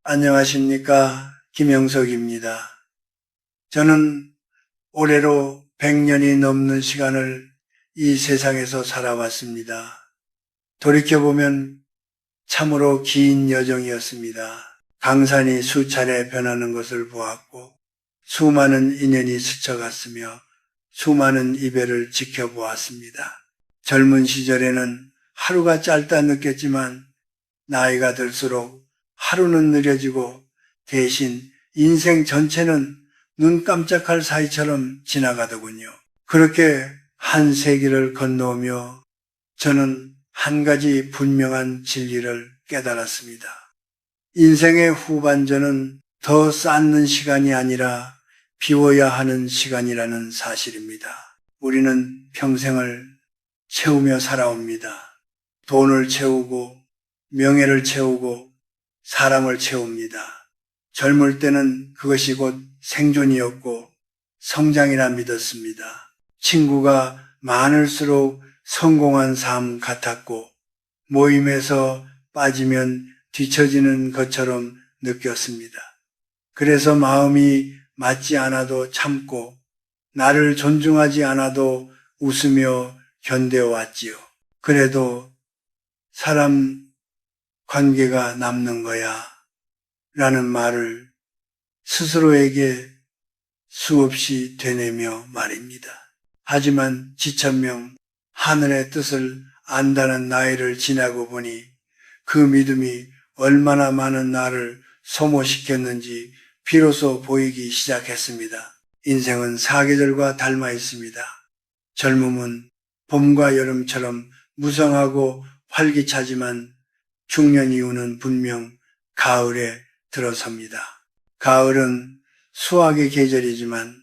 안녕하십니까. 김영석입니다. 저는 올해로 100년이 넘는 시간을 이 세상에서 살아왔습니다. 돌이켜보면 참으로 긴 여정이었습니다. 강산이 수차례 변하는 것을 보았고 수많은 인연이 스쳐갔으며 수많은 이별을 지켜보았습니다. 젊은 시절에는 하루가 짧다 느꼈지만 나이가 들수록 하루는 느려지고 대신 인생 전체는 눈 깜짝할 사이처럼 지나가더군요. 그렇게 한 세기를 건너오며 저는 한 가지 분명한 진리를 깨달았습니다. 인생의 후반전은 더 쌓는 시간이 아니라 비워야 하는 시간이라는 사실입니다. 우리는 평생을 채우며 살아옵니다. 돈을 채우고 명예를 채우고 사람을 채웁니다. 젊을 때는 그것이 곧 생존이었고 성장이라 믿었습니다. 친구가 많을수록 성공한 삶 같았고 모임에서 빠지면 뒤처지는 것처럼 느꼈습니다. 그래서 마음이 맞지 않아도 참고 나를 존중하지 않아도 웃으며 견뎌왔지요. 그래도 사람 관계가 남는 거야 라는 말을 스스로에게 수없이 되뇌며 말입니다. 하지만 지천명 하늘의 뜻을 안다는 나이를 지나고 보니 그 믿음이 얼마나 많은 나를 소모시켰는지 비로소 보이기 시작했습니다. 인생은 사계절과 닮아 있습니다. 젊음은 봄과 여름처럼 무성하고 활기차지만 중년 이후는 분명 가을에 들어섭니다. 가을은 수확의 계절이지만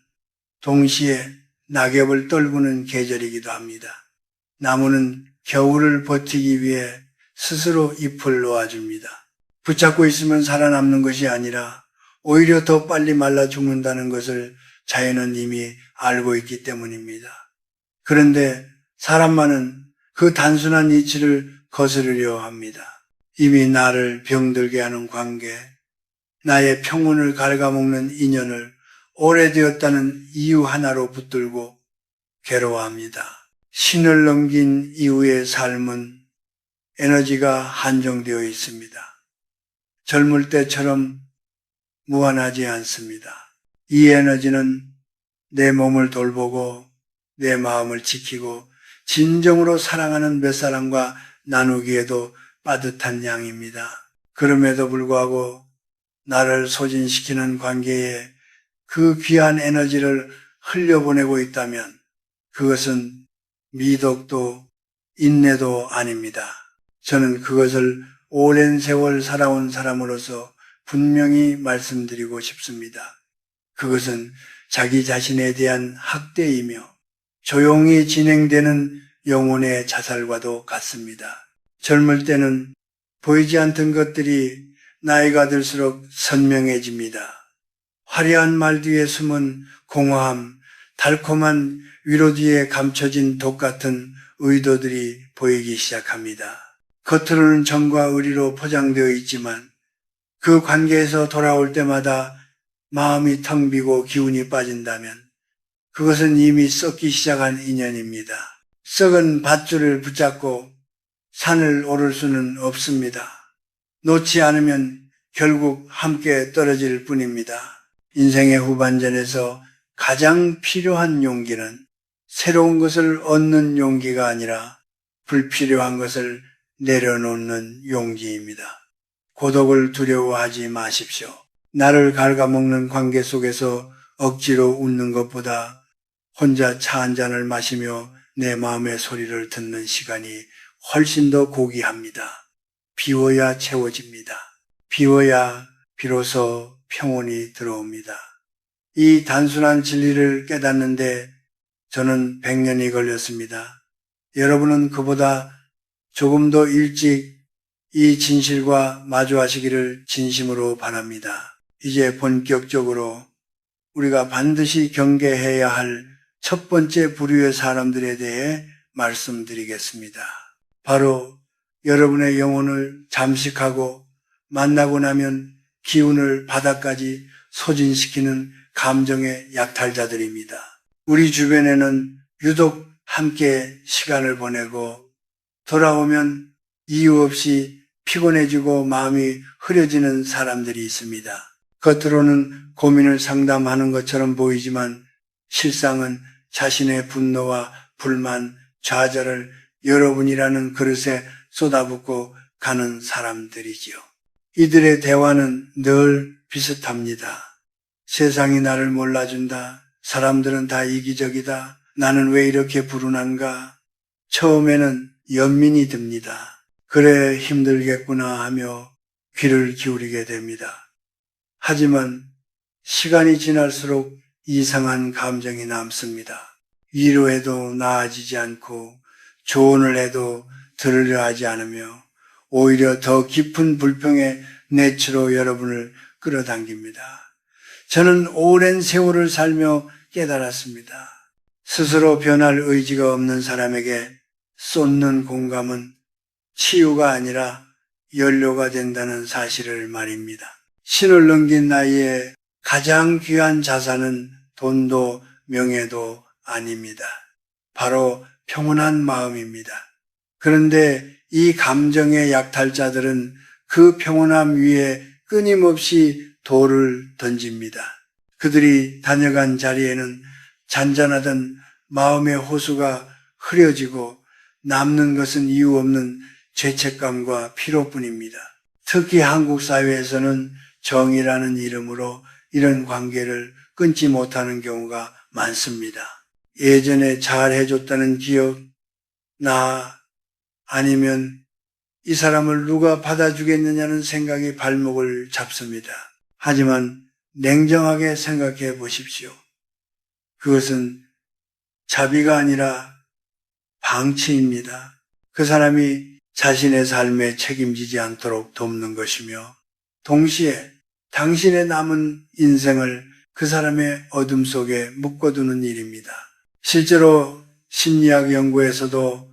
동시에 낙엽을 떨구는 계절이기도 합니다. 나무는 겨울을 버티기 위해 스스로 잎을 놓아줍니다. 붙잡고 있으면 살아남는 것이 아니라 오히려 더 빨리 말라 죽는다는 것을 자연은 이미 알고 있기 때문입니다. 그런데 사람만은 그 단순한 이치를 거스르려 합니다. 이미 나를 병들게 하는 관계, 나의 평온을 갉아먹는 인연을 오래되었다는 이유 하나로 붙들고 괴로워합니다. 신을 넘긴 이후의 삶은 에너지가 한정되어 있습니다. 젊을 때처럼 무한하지 않습니다. 이 에너지는 내 몸을 돌보고 내 마음을 지키고 진정으로 사랑하는 몇 사람과 나누기에도 빠듯한 양입니다. 그럼에도 불구하고 나를 소진시키는 관계에 그 귀한 에너지를 흘려보내고 있다면 그것은 미덕도 인내도 아닙니다. 저는 그것을 오랜 세월 살아온 사람으로서 분명히 말씀드리고 싶습니다. 그것은 자기 자신에 대한 학대이며 조용히 진행되는 영혼의 자살과도 같습니다. 젊을 때는 보이지 않던 것들이 나이가 들수록 선명해집니다. 화려한 말 뒤에 숨은 공허함, 달콤한 위로 뒤에 감춰진 독 같은 의도들이 보이기 시작합니다. 겉으로는 정과 의리로 포장되어 있지만 그 관계에서 돌아올 때마다 마음이 텅 비고 기운이 빠진다면 그것은 이미 썩기 시작한 인연입니다. 썩은 밧줄을 붙잡고 산을 오를 수는 없습니다. 놓지 않으면 결국 함께 떨어질 뿐입니다. 인생의 후반전에서 가장 필요한 용기는 새로운 것을 얻는 용기가 아니라 불필요한 것을 내려놓는 용기입니다. 고독을 두려워하지 마십시오. 나를 갉아먹는 관계 속에서 억지로 웃는 것보다 혼자 차 한 잔을 마시며 내 마음의 소리를 듣는 시간이 훨씬 더 고귀합니다. 비워야 채워집니다. 비워야 비로소 평온이 들어옵니다. 이 단순한 진리를 깨닫는데 저는 100년이 걸렸습니다. 여러분은 그보다 조금 더 일찍 이 진실과 마주하시기를 진심으로 바랍니다. 이제 본격적으로 우리가 반드시 경계해야 할 첫 번째 부류의 사람들에 대해 말씀드리겠습니다. 바로 여러분의 영혼을 잠식하고 만나고 나면 기운을 바닥까지 소진시키는 감정의 약탈자들입니다. 우리 주변에는 유독 함께 시간을 보내고 돌아오면 이유 없이 피곤해지고 마음이 흐려지는 사람들이 있습니다. 겉으로는 고민을 상담하는 것처럼 보이지만 실상은 자신의 분노와 불만, 좌절을 여러분이라는 그릇에 쏟아붓고 가는 사람들이지요. 이들의 대화는 늘 비슷합니다. 세상이 나를 몰라준다. 사람들은 다 이기적이다. 나는 왜 이렇게 불운한가? 처음에는 연민이 듭니다. 그래 힘들겠구나 하며 귀를 기울이게 됩니다. 하지만 시간이 지날수록 이상한 감정이 남습니다. 위로해도 나아지지 않고 조언을 해도 들으려 하지 않으며 오히려 더 깊은 불평의 내치로 여러분을 끌어당깁니다. 저는 오랜 세월을 살며 깨달았습니다. 스스로 변할 의지가 없는 사람에게 쏟는 공감은 치유가 아니라 연료가 된다는 사실을 말입니다. 신을 넘긴 나이에 가장 귀한 자산은 돈도 명예도 아닙니다. 바로 평온한 마음입니다. 그런데 이 감정의 약탈자들은 그 평온함 위에 끊임없이 돌을 던집니다. 그들이 다녀간 자리에는 잔잔하던 마음의 호수가 흐려지고 남는 것은 이유 없는 죄책감과 피로뿐입니다. 특히 한국 사회에서는 정이라는 이름으로 이런 관계를 끊지 못하는 경우가 많습니다. 예전에 잘 해줬다는 기억, 나 아니면 이 사람을 누가 받아주겠느냐는 생각이 발목을 잡습니다. 하지만 냉정하게 생각해 보십시오. 그것은 자비가 아니라 방치입니다. 그 사람이 자신의 삶에 책임지지 않도록 돕는 것이며 동시에 당신의 남은 인생을 그 사람의 어둠 속에 묶어두는 일입니다. 실제로 심리학 연구에서도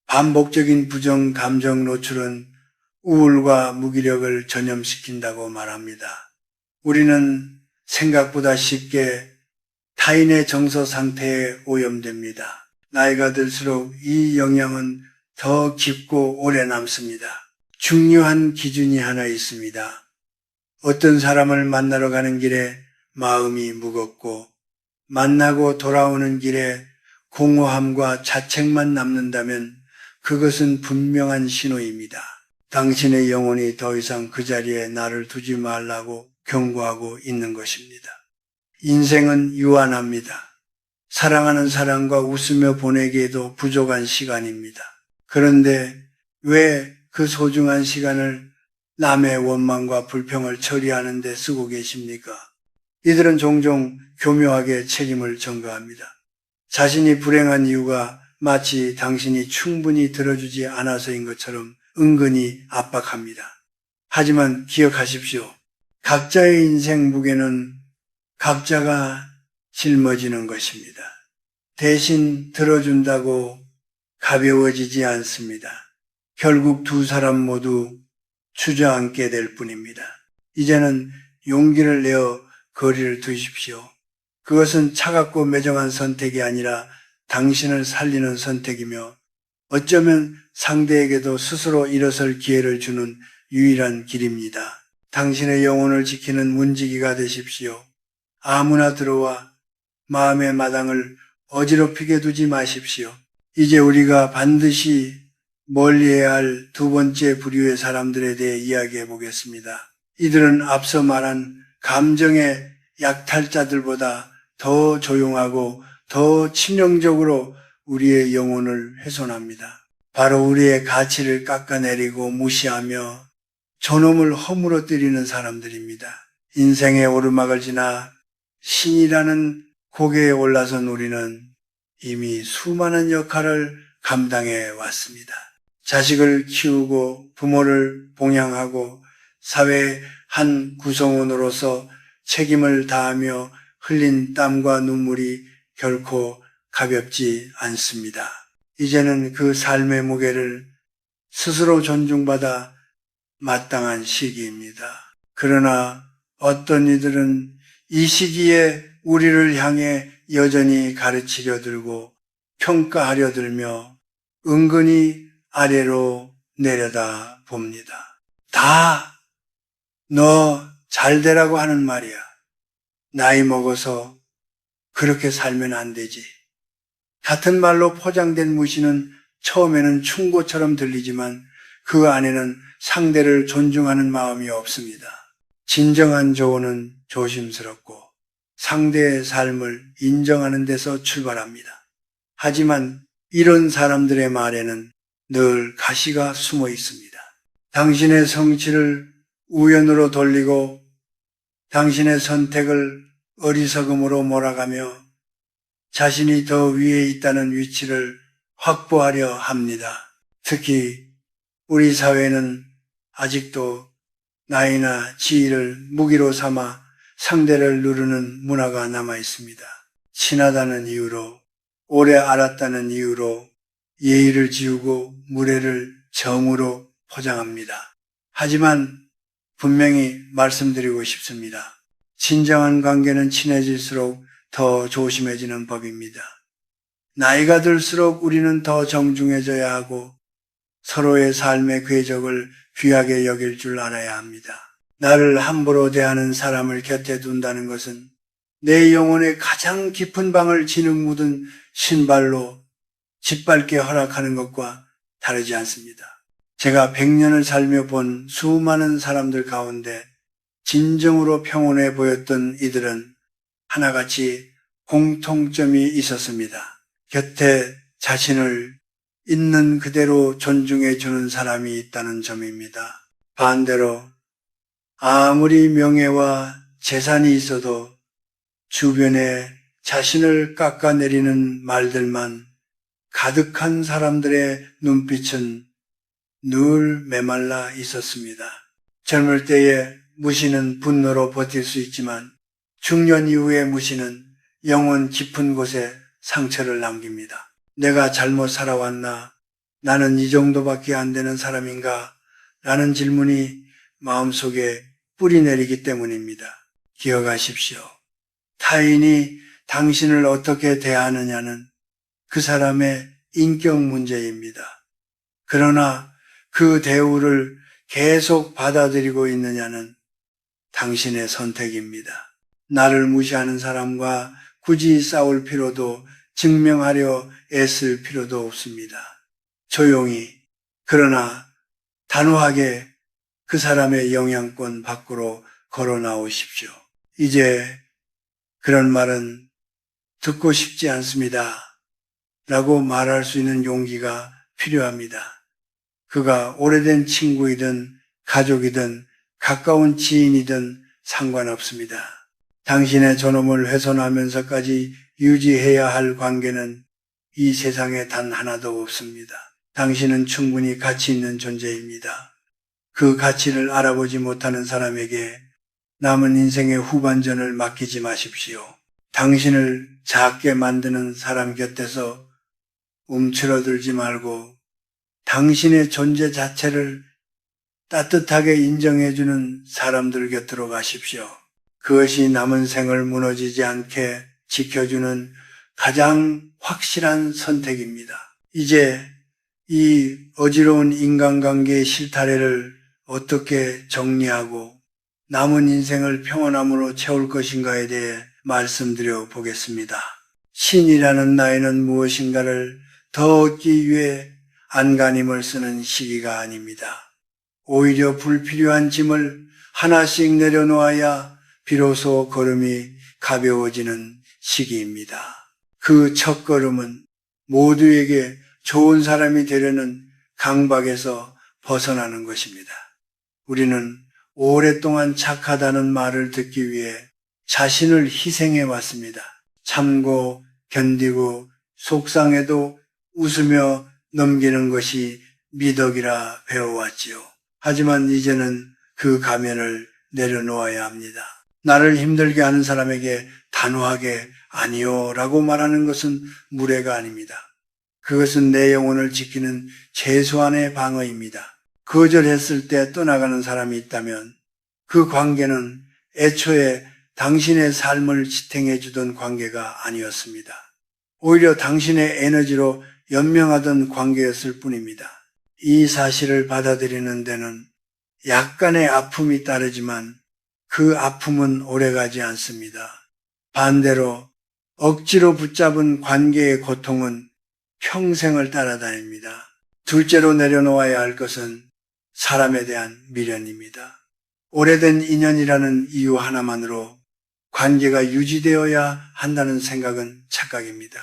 반복적인 부정 감정 노출은 우울과 무기력을 전염시킨다고 말합니다. 우리는 생각보다 쉽게 타인의 정서 상태에 오염됩니다. 나이가 들수록 이 영향은 더 깊고 오래 남습니다. 중요한 기준이 하나 있습니다. 어떤 사람을 만나러 가는 길에 마음이 무겁고 만나고 돌아오는 길에 공허함과 자책만 남는다면 그것은 분명한 신호입니다. 당신의 영혼이 더 이상 그 자리에 나를 두지 말라고 경고하고 있는 것입니다. 인생은 유한합니다. 사랑하는 사람과 웃으며 보내기에도 부족한 시간입니다. 그런데 왜 그 소중한 시간을 남의 원망과 불평을 처리하는 데 쓰고 계십니까? 이들은 종종 교묘하게 책임을 전가합니다. 자신이 불행한 이유가 마치 당신이 충분히 들어주지 않아서인 것처럼 은근히 압박합니다. 하지만 기억하십시오. 각자의 인생 무게는 각자가 짊어지는 것입니다. 대신 들어준다고 가벼워지지 않습니다. 결국 두 사람 모두 주저앉게 될 뿐입니다. 이제는 용기를 내어 거리를 두십시오. 그것은 차갑고 매정한 선택이 아니라 당신을 살리는 선택이며 어쩌면 상대에게도 스스로 일어설 기회를 주는 유일한 길입니다. 당신의 영혼을 지키는 문지기가 되십시오. 아무나 들어와 마음의 마당을 어지럽히게 두지 마십시오. 이제 우리가 반드시 멀리해야 할 두 번째 부류의 사람들에 대해 이야기해 보겠습니다. 이들은 앞서 말한 감정의 약탈자들보다 더 조용하고 더 치명적으로 우리의 영혼을 훼손합니다. 바로 우리의 가치를 깎아내리고 무시하며 존엄을 허물어뜨리는 사람들입니다. 인생의 오르막을 지나 신이라는 고개에 올라선 우리는 이미 수많은 역할을 감당해 왔습니다. 자식을 키우고 부모를 봉양하고 사회의 한 구성원으로서 책임을 다하며 흘린 땀과 눈물이 결코 가볍지 않습니다. 이제는 그 삶의 무게를 스스로 존중받아 마땅한 시기입니다. 그러나 어떤 이들은 이 시기에 우리를 향해 여전히 가르치려 들고 평가하려 들며 은근히 아래로 내려다 봅니다. 다 너 잘되라고 하는 말이야. 나이 먹어서 그렇게 살면 안 되지. 같은 말로 포장된 무시는 처음에는 충고처럼 들리지만 그 안에는 상대를 존중하는 마음이 없습니다. 진정한 조언은 조심스럽고 상대의 삶을 인정하는 데서 출발합니다. 하지만 이런 사람들의 말에는 늘 가시가 숨어 있습니다. 당신의 성취를 우연으로 돌리고 당신의 선택을 어리석음으로 몰아가며 자신이 더 위에 있다는 위치를 확보하려 합니다. 특히 우리 사회는 아직도 나이나 지위를 무기로 삼아 상대를 누르는 문화가 남아 있습니다. 친하다는 이유로, 오래 알았다는 이유로 예의를 지우고 무례를 정으로 포장합니다. 하지만 분명히 말씀드리고 싶습니다. 진정한 관계는 친해질수록 더 조심해지는 법입니다. 나이가 들수록 우리는 더 정중해져야 하고 서로의 삶의 궤적을 귀하게 여길 줄 알아야 합니다. 나를 함부로 대하는 사람을 곁에 둔다는 것은 내 영혼의 가장 깊은 방을 진흙 묻은 신발로 짓밟게 허락하는 것과 다르지 않습니다. 제가 100년을 살며 본 수많은 사람들 가운데 진정으로 평온해 보였던 이들은 하나같이 공통점이 있었습니다. 곁에 자신을 있는 그대로 존중해 주는 사람이 있다는 점입니다. 반대로 아무리 명예와 재산이 있어도 주변에 자신을 깎아내리는 말들만 가득한 사람들의 눈빛은 늘 메말라 있었습니다. 젊을 때의 무시는 분노로 버틸 수 있지만 중년 이후의 무시는 영혼 깊은 곳에 상처를 남깁니다. 내가 잘못 살아왔나? 나는 이 정도밖에 안 되는 사람인가? 라는 질문이 마음속에 뿌리 내리기 때문입니다. 기억하십시오. 타인이 당신을 어떻게 대하느냐는 그 사람의 인격 문제입니다. 그러나 그 대우를 계속 받아들이고 있느냐는 당신의 선택입니다. 나를 무시하는 사람과 굳이 싸울 필요도 증명하려 애쓸 필요도 없습니다. 조용히 그러나 단호하게 그 사람의 영향권 밖으로 걸어 나오십시오. 이제 그런 말은 듣고 싶지 않습니다. 라고 말할 수 있는 용기가 필요합니다. 그가 오래된 친구이든 가족이든 가까운 지인이든 상관없습니다. 당신의 존엄을 훼손하면서까지 유지해야 할 관계는 이 세상에 단 하나도 없습니다. 당신은 충분히 가치 있는 존재입니다. 그 가치를 알아보지 못하는 사람에게 남은 인생의 후반전을 맡기지 마십시오. 당신을 작게 만드는 사람 곁에서 움츠러들지 말고 당신의 존재 자체를 따뜻하게 인정해주는 사람들 곁으로 가십시오. 그것이 남은 생을 무너지지 않게 지켜주는 가장 확실한 선택입니다. 이제 이 어지러운 인간관계의 실타래를 어떻게 정리하고 남은 인생을 평온함으로 채울 것인가에 대해 말씀드려 보겠습니다. 신이라는 나이는 무엇인가를 더 얻기 위해 안간힘을 쓰는 시기가 아닙니다. 오히려 불필요한 짐을 하나씩 내려놓아야 비로소 걸음이 가벼워지는 시기입니다. 그 첫 걸음은 모두에게 좋은 사람이 되려는 강박에서 벗어나는 것입니다. 우리는 오랫동안 착하다는 말을 듣기 위해 자신을 희생해 왔습니다. 참고 견디고 속상해도 웃으며 넘기는 것이 미덕이라 배워왔지요. 하지만 이제는 그 가면을 내려놓아야 합니다. 나를 힘들게 하는 사람에게 단호하게 아니요 라고 말하는 것은 무례가 아닙니다. 그것은 내 영혼을 지키는 최소한의 방어입니다. 거절했을 때 떠나가는 사람이 있다면 그 관계는 애초에 당신의 삶을 지탱해 주던 관계가 아니었습니다. 오히려 당신의 에너지로 연명하던 관계였을 뿐입니다. 이 사실을 받아들이는 데는 약간의 아픔이 따르지만 그 아픔은 오래가지 않습니다. 반대로 억지로 붙잡은 관계의 고통은 평생을 따라다닙니다. 둘째로 내려놓아야 할 것은 사람에 대한 미련입니다. 오래된 인연이라는 이유 하나만으로 관계가 유지되어야 한다는 생각은 착각입니다.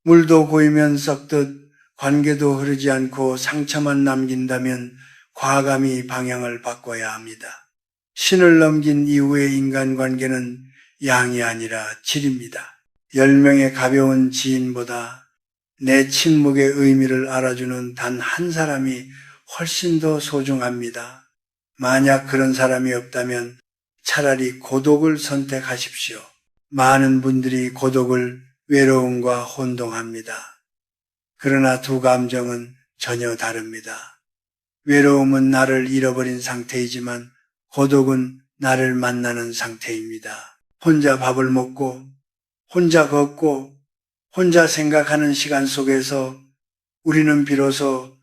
물도 고이면 썩듯 관계도 흐르지 않고 상처만 남긴다면 과감히 방향을 바꿔야 합니다. 신을 넘긴 이후의 인간관계는 양이 아니라 질입니다. 10명의 가벼운 지인보다 내 침묵의 의미를 알아주는 단 한 사람이 훨씬 더 소중합니다. 만약 그런 사람이 없다면 차라리 고독을 선택하십시오. 많은 분들이 고독을 외로움과 혼동합니다. 그러나 두 감정은 전혀 다릅니다. 외로움은 나를 잃어버린 상태이지만 고독은 나를 만나는 상태입니다. 혼자 밥을 먹고, 혼자 걷고, 혼자 생각하는 시간 속에서 우리는 비로소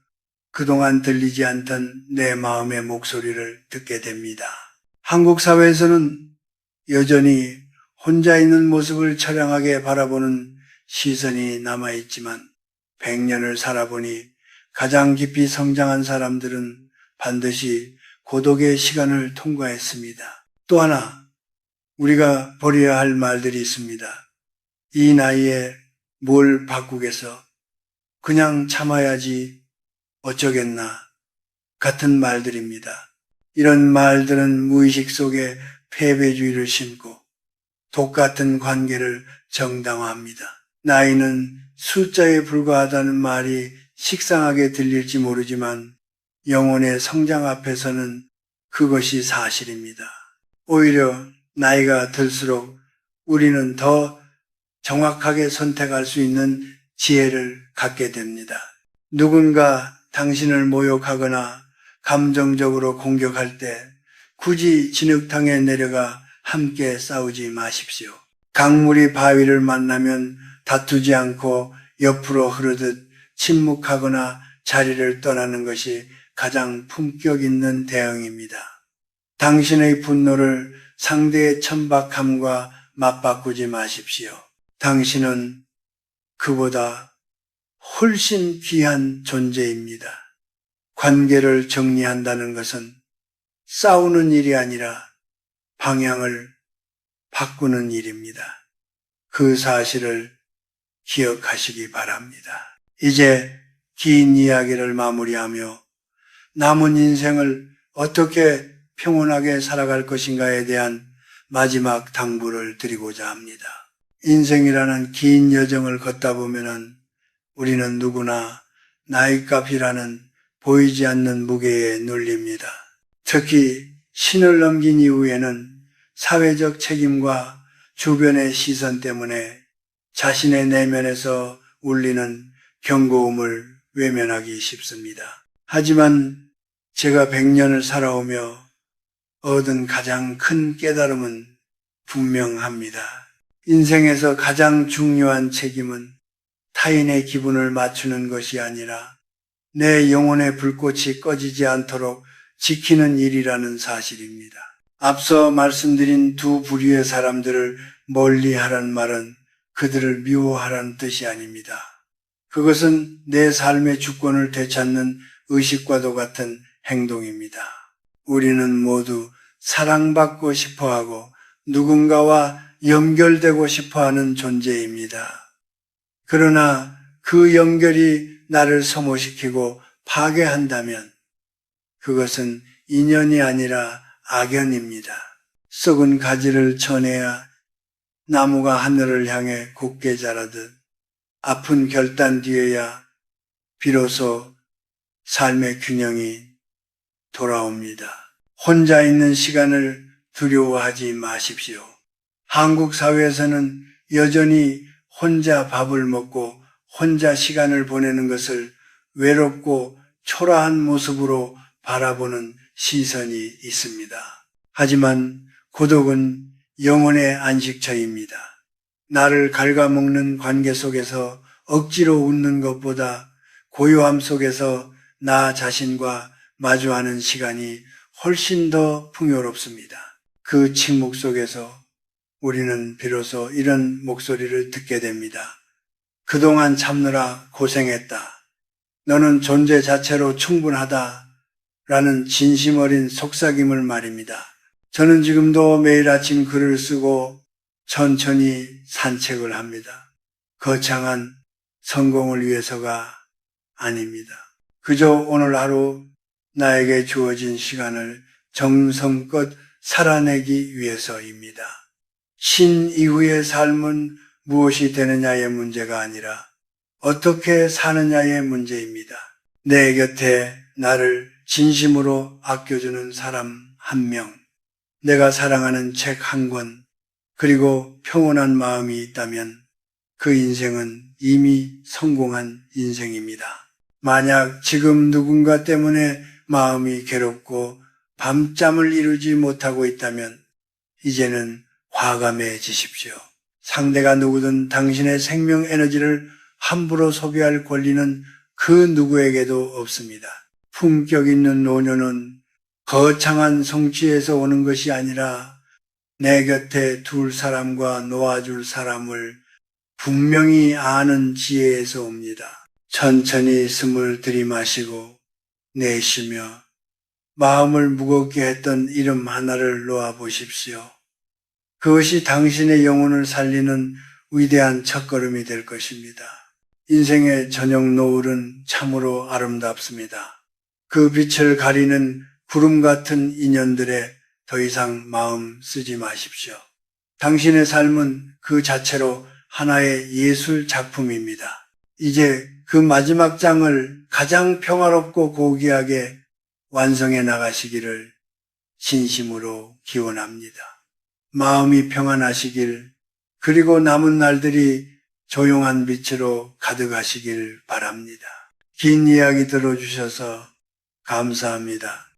그동안 들리지 않던 내 마음의 목소리를 듣게 됩니다. 한국 사회에서는 여전히 혼자 있는 모습을 처량하게 바라보는 시선이 남아있지만 100년을 살아보니 가장 깊이 성장한 사람들은 반드시 고독의 시간을 통과했습니다. 또 하나 우리가 버려야 할 말들이 있습니다. 이 나이에 뭘 바꾸겠어? 그냥 참아야지 어쩌겠나? 같은 말들입니다. 이런 말들은 무의식 속에 패배주의를 심고 독같은 관계를 정당화합니다. 나이는 숫자에 불과하다는 말이 식상하게 들릴지 모르지만 영혼의 성장 앞에서는 그것이 사실입니다. 오히려 나이가 들수록 우리는 더 정확하게 선택할 수 있는 지혜를 갖게 됩니다. 누군가 당신을 모욕하거나 감정적으로 공격할 때 굳이 진흙탕에 내려가 함께 싸우지 마십시오. 강물이 바위를 만나면 다투지 않고 옆으로 흐르듯 침묵하거나 자리를 떠나는 것이 가장 품격 있는 대응입니다. 당신의 분노를 상대의 천박함과 맞바꾸지 마십시오. 당신은 그보다 훨씬 귀한 존재입니다. 관계를 정리한다는 것은 싸우는 일이 아니라 방향을 바꾸는 일입니다. 그 사실을 기억하시기 바랍니다. 이제 긴 이야기를 마무리하며 남은 인생을 어떻게 평온하게 살아갈 것인가에 대한 마지막 당부를 드리고자 합니다. 인생이라는 긴 여정을 걷다 보면은 우리는 누구나 나이값이라는 보이지 않는 무게에 눌립니다. 특히 신을 넘긴 이후에는 사회적 책임과 주변의 시선 때문에 자신의 내면에서 울리는 경고음을 외면하기 쉽습니다. 하지만 제가 100년을 살아오며 얻은 가장 큰 깨달음은 분명합니다. 인생에서 가장 중요한 책임은 타인의 기분을 맞추는 것이 아니라 내 영혼의 불꽃이 꺼지지 않도록 지키는 일이라는 사실입니다. 앞서 말씀드린 두 부류의 사람들을 멀리하라는 말은 그들을 미워하라는 뜻이 아닙니다. 그것은 내 삶의 주권을 되찾는 의식과도 같은 행동입니다. 우리는 모두 사랑받고 싶어하고 누군가와 연결되고 싶어하는 존재입니다. 그러나 그 연결이 나를 소모시키고 파괴한다면 그것은 인연이 아니라 악연입니다. 썩은 가지를 쳐내야 나무가 하늘을 향해 굳게 자라듯 아픈 결단 뒤에야 비로소 삶의 균형이 돌아옵니다. 혼자 있는 시간을 두려워하지 마십시오. 한국 사회에서는 여전히 혼자 밥을 먹고 혼자 시간을 보내는 것을 외롭고 초라한 모습으로 바라보는 시선이 있습니다. 하지만 고독은 영혼의 안식처입니다. 나를 갉아먹는 관계 속에서 억지로 웃는 것보다 고요함 속에서 나 자신과 마주하는 시간이 훨씬 더 풍요롭습니다. 그 침묵 속에서 우리는 비로소 이런 목소리를 듣게 됩니다. 그동안 참느라 고생했다. 너는 존재 자체로 충분하다. 라는 진심 어린 속삭임을 말입니다. 저는 지금도 매일 아침 글을 쓰고 천천히 산책을 합니다. 거창한 성공을 위해서가 아닙니다. 그저 오늘 하루 나에게 주어진 시간을 정성껏 살아내기 위해서입니다. 신 이후의 삶은 무엇이 되느냐의 문제가 아니라 어떻게 사느냐의 문제입니다. 내 곁에 나를 진심으로 아껴주는 사람 한 명, 내가 사랑하는 책 한 권, 그리고 평온한 마음이 있다면 그 인생은 이미 성공한 인생입니다. 만약 지금 누군가 때문에 마음이 괴롭고 밤잠을 이루지 못하고 있다면 이제는 과감해지십시오. 상대가 누구든 당신의 생명 에너지를 함부로 소비할 권리는 그 누구에게도 없습니다. 품격 있는 노년은 거창한 성취에서 오는 것이 아니라 내 곁에 둘 사람과 놓아줄 사람을 분명히 아는 지혜에서 옵니다. 천천히 숨을 들이마시고 내쉬며 마음을 무겁게 했던 이름 하나를 놓아 보십시오. 그것이 당신의 영혼을 살리는 위대한 첫걸음이 될 것입니다. 인생의 저녁 노을은 참으로 아름답습니다. 그 빛을 가리는 구름 같은 인연들에 더 이상 마음 쓰지 마십시오. 당신의 삶은 그 자체로 하나의 예술 작품입니다. 이제 그 마지막 장을 가장 평화롭고 고귀하게 완성해 나가시기를 진심으로 기원합니다. 마음이 평안하시길, 그리고 남은 날들이 조용한 빛으로 가득하시길 바랍니다. 긴 이야기 들어주셔서 감사합니다.